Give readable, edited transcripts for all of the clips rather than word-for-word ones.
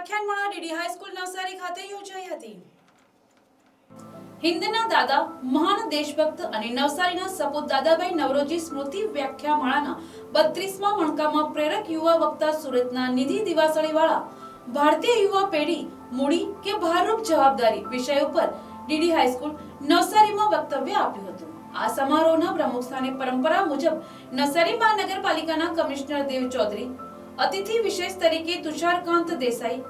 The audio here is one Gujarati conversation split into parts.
વ્યાખ્યાનમાળા ડીડી હાઈસ્કૂલ નવસારી ખાતે યોજાઈ હતી। હિન્દના દાદા મહાન દેશભક્ત અને નવસારીના સપૂત દાદાભાઈ નવરોજી સ્મૃતિ વ્યાખ્યાનમાળાના 32મા મણકામાં પ્રેરક યુવા વક્તા સુરતના નિધિ દિવાસળીવાળા ભારતીય યુવા પેઢી મૂડી કે ભારરૂપ જવાબદારી વિષય ઉપર ડીડી હાઈસ્કૂલ નવસારીમાં વક્તવ્ય આપ્યું હતું। આ સમારોહના પ્રમુખ સ્થાને પરંપરા મુજબ નવસારી મહાનગરપાલિકાના કમિશનર દેવ ચૌધરી, અતિથિ વિશેષ તરીકે તુષારકાંત દેસાઈ,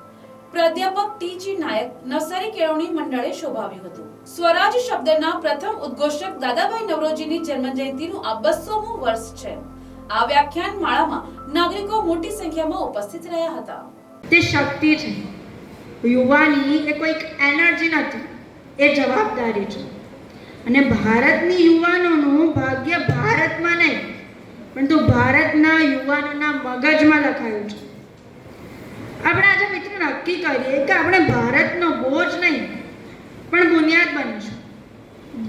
પ્રાધ્યાપક ટી.જી. નાયક નવસારી કેળવણી મંડળે શોભાવ્યું હતું। સ્વરાજ શબ્દના પ્રથમ ઉદ્ઘોષક દાદાભાઈ નવરોજીની જન્મજયંતિનું આ 200મું વર્ષ છે। આ વ્યાખ્યાન માળામાં નાગરિકો મોટી સંખ્યામાં ઉપસ્થિત રહ્યા હતા। તે શક્તિ છે, યુવાની એ કોઈક એનર્જી નથી, એ જવાબદારી છે। અને ભારતની યુવાનોનું ભાગ્ય ભારતમાં નહીં પરંતુ ભારતના યુવાનોના મગજમાં લખાયું છે। આપણે આજે મિત્રો નક્કી કરીએ કે આપણે ભારતનો બોજ નહીં પણ બુનિયાદ બનીશું,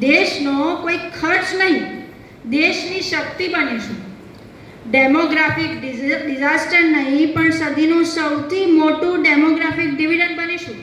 દેશનો કોઈ ખર્ચ નહીં, દેશની શક્તિ બનીશું, ડેમોગ્રાફિક ડિઝાસ્ટર નહીં પણ સદીનું સૌથી મોટું ડેમોગ્રાફિક ડિવિડન્ડ બનીશું।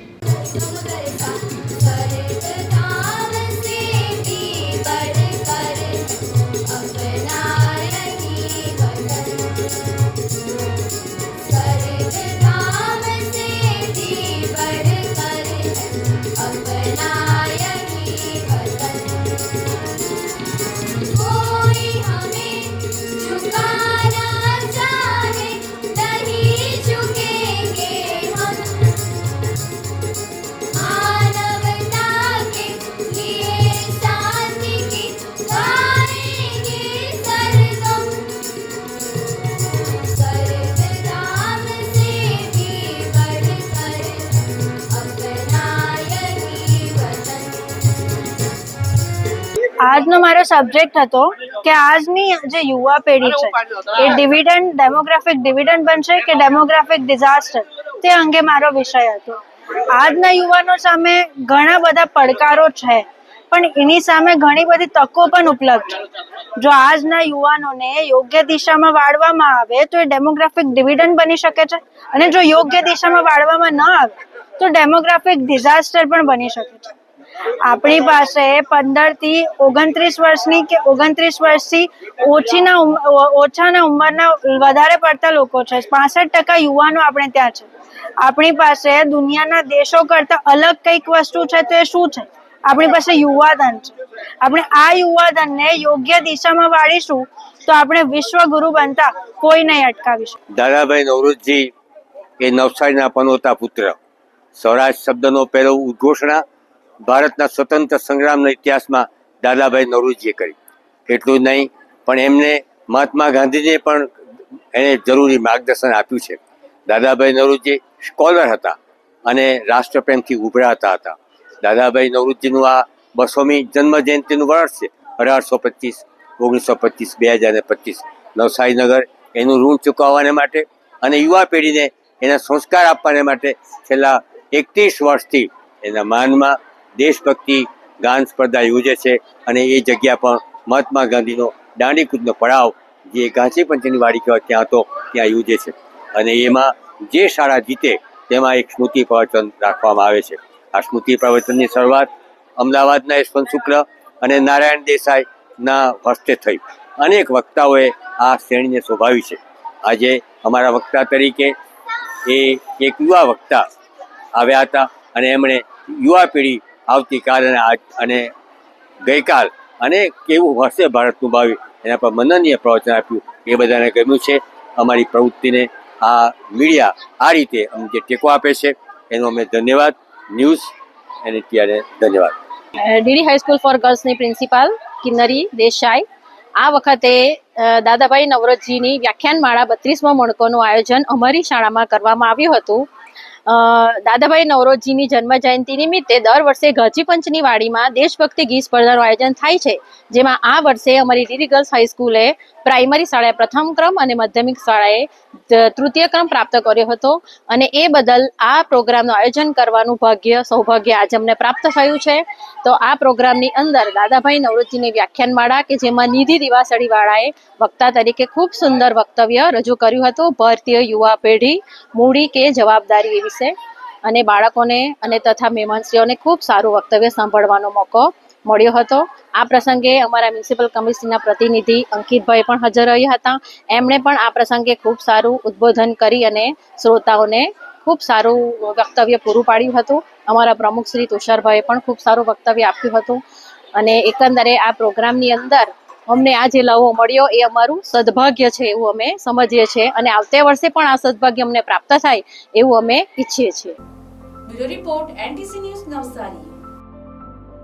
આજનો મારો સબ્જેક્ટ હતો કે આજની જે યુવા પેઢી છે એ ડિવિડન્ડ ડેમોગ્રાફિક ડિવિડન્ડ બનશે કે ડેમોગ્રાફિક ડિઝાસ્ટર, તે અંગે મારો વિષય હતો। આજના યુવાનો સામે ઘણા બધા પડકારો છે પણ એની સામે ઘણી બધી તકો પણ ઉપલબ્ધ છે। જો આજના યુવાનોને યોગ્ય દિશામાં વાળવામાં આવે તો એ ડેમોગ્રાફિક ડિવિડન્ડ બની શકે છે અને જો યોગ્ય દિશામાં વાળવામાં ન આવે તો ડેમોગ્રાફિક ડિઝાસ્ટર પણ બની શકે છે। આપણી પાસે 15 થી 29 વર્ષની કે 29 વર્ષથી ઓછાના ઉંમરના વધારે પડતા લોકો છે। 65% યુવાનો આપણે ત્યાં છે। આપણી પાસે દુનિયાના દેશો કરતા અલગ કંઈક વસ્તુ છે તો એ શું છે? આપણી પાસે યુવાધન છે। આપણે આ યુવાધનને યોગ્ય દિશામાં વાળીશું તો આપણે વિશ્વગુરુ બનતા કોઈ નહીં અટકાવીશું। દાદાભાઈ નવરોજી એ નવસારીના પનોતા પુત્ર, સ્વરાજ શબ્દનો પહેલો ઉદ્ઘોષણા ભારતના સ્વતંત્ર સંગ્રામના ઇતિહાસમાં દાદાભાઈ નવરોજીએ કરી। એટલું જ નહીં પણ એમને મહાત્મા ગાંધીજીએ પણ એને જરૂરી માર્ગદર્શન આપ્યું છે। દાદાભાઈ નવરોજી સ્કોલર હતા અને રાષ્ટ્રપ્રેમથી ઉભરાતા હતા। દાદાભાઈ નવરોજીનું આ 200મી જન્મ જયંતિનું વર્ષ છે। 1825, 1925, 2025 નવસારી નગર એનું ઋણ ચૂકવવાને માટે અને યુવા પેઢીને એના સંસ્કાર આપવાને માટે છેલ્લા 31 વર્ષથી એના માનમાં દેશભક્તિ ગાન સ્પર્ધા યોજે છે અને એ જગ્યા પણ મહાત્મા ગાંધીનો દાંડીકૂદનો પડાવ જે ઘાંચી પંચની વાડી કહેવાય ત્યાં હતો, ત્યાં યોજે છે અને એમાં જે શાળા જીતે તેમાં એક સ્મૃતિ પ્રવચન રાખવામાં આવે છે। આ સ્મૃતિ પ્રવચનની શરૂઆત અમદાવાદના યશવંત શુક્લ અને નારાયણ દેસાઈના હસ્તે થઈ। અનેક વક્તાઓએ આ શ્રેણીને શોભાવી છે। આજે અમારા વક્તા તરીકે એ એક યુવા વક્તા આવ્યા હતા અને એમણે યુવા પેઢી આવતીકાલ અને ગઈકાલ અને કેવું હશે ભારતનું ભાવિ એના પર મનનીય પ્રવચન આપ્યું। એ બધાને ગમ્યું છે। અમારી પ્રવૃત્તિને આ મીડિયા આ રીતે અમને જે ટેકો આપે છે એનો અમે ધન્યવાદ, ન્યૂઝ અને ત્યારે ધન્યવાદ। ડીડી હાઈસ્કૂલ ફોર ગર્લ્સની પ્રિન્સિપાલ કિન્નરી દેસાઈ આ વખતે દાદાભાઈ નવરોજીની વ્યાખ્યાનમાળા 32મા મણકોનું આયોજન અમારી શાળામાં કરવામાં આવ્યું હતું। દાદાભાઈ નવરોજીની જન્મ જયંતિ નિમિત્તે દર વર્ષે ઘાંચી પંચની વાડીમાં દેશભક્તિ ગીત સ્પર્ધાનું આયોજન થાય છે, જેમાં આ વર્ષે અમારી ડીડી ગર્લ્સ હાઈસ્કૂલે પ્રાઇમરી શાળાએ પ્રથમ ક્રમ અને માધ્યમિક શાળાએ તૃતીય ક્રમ પ્રાપ્ત કર્યો હતો અને એ બદલ આ પ્રોગ્રામનું આયોજન કરવાનું સૌભાગ્ય આજે અમને પ્રાપ્ત થયું છે। તો આ પ્રોગ્રામની અંદર દાદાભાઈ નવરોજીની વ્યાખ્યાનમાળા કે જેમાં નિધિ દિવાસળીવાળાએ વક્તા તરીકે ખૂબ સુંદર વક્તવ્ય રજૂ કર્યું હતું, ભારતીય યુવા પેઢી મૂડી કે જવાબદારી એ વિશે। અને બાળકોને અને તથા મહેમાનશ્રીઓને ખૂબ સારું વક્તવ્ય સાંભળવાનો મોકો મળ્યો હતો. આ પ્રસંગે અમારા મ્યુનિસિપલ કમિશનના પ્રતિનિધિ અંકિતભાઈ પણ હાજર રહ્યા હતા. એમણે પણ આ પ્રસંગે ખૂબ સારું ઉદ્બોધન કરી અને શ્રોતાઓને ખૂબ સારું વક્તવ્ય પૂરું પાડ્યું હતું. અમારા પ્રમુખ શ્રી તુષારભાઈએ પણ ખૂબ સારું વક્તવ્ય આપ્યું હતું. અને એકંદરે આ પ્રોગ્રામની અંદર અમને આ જે લાવો મળ્યો એ અમારું સદભાગ્ય છે એવું અમે સમજીએ છીએ અને આવતે વર્ષે પણ આ સદભાગ્ય અમને પ્રાપ્ત થાય એવું અમે ઈચ્છીએ છીએ. Bureau report NTC news Navsari.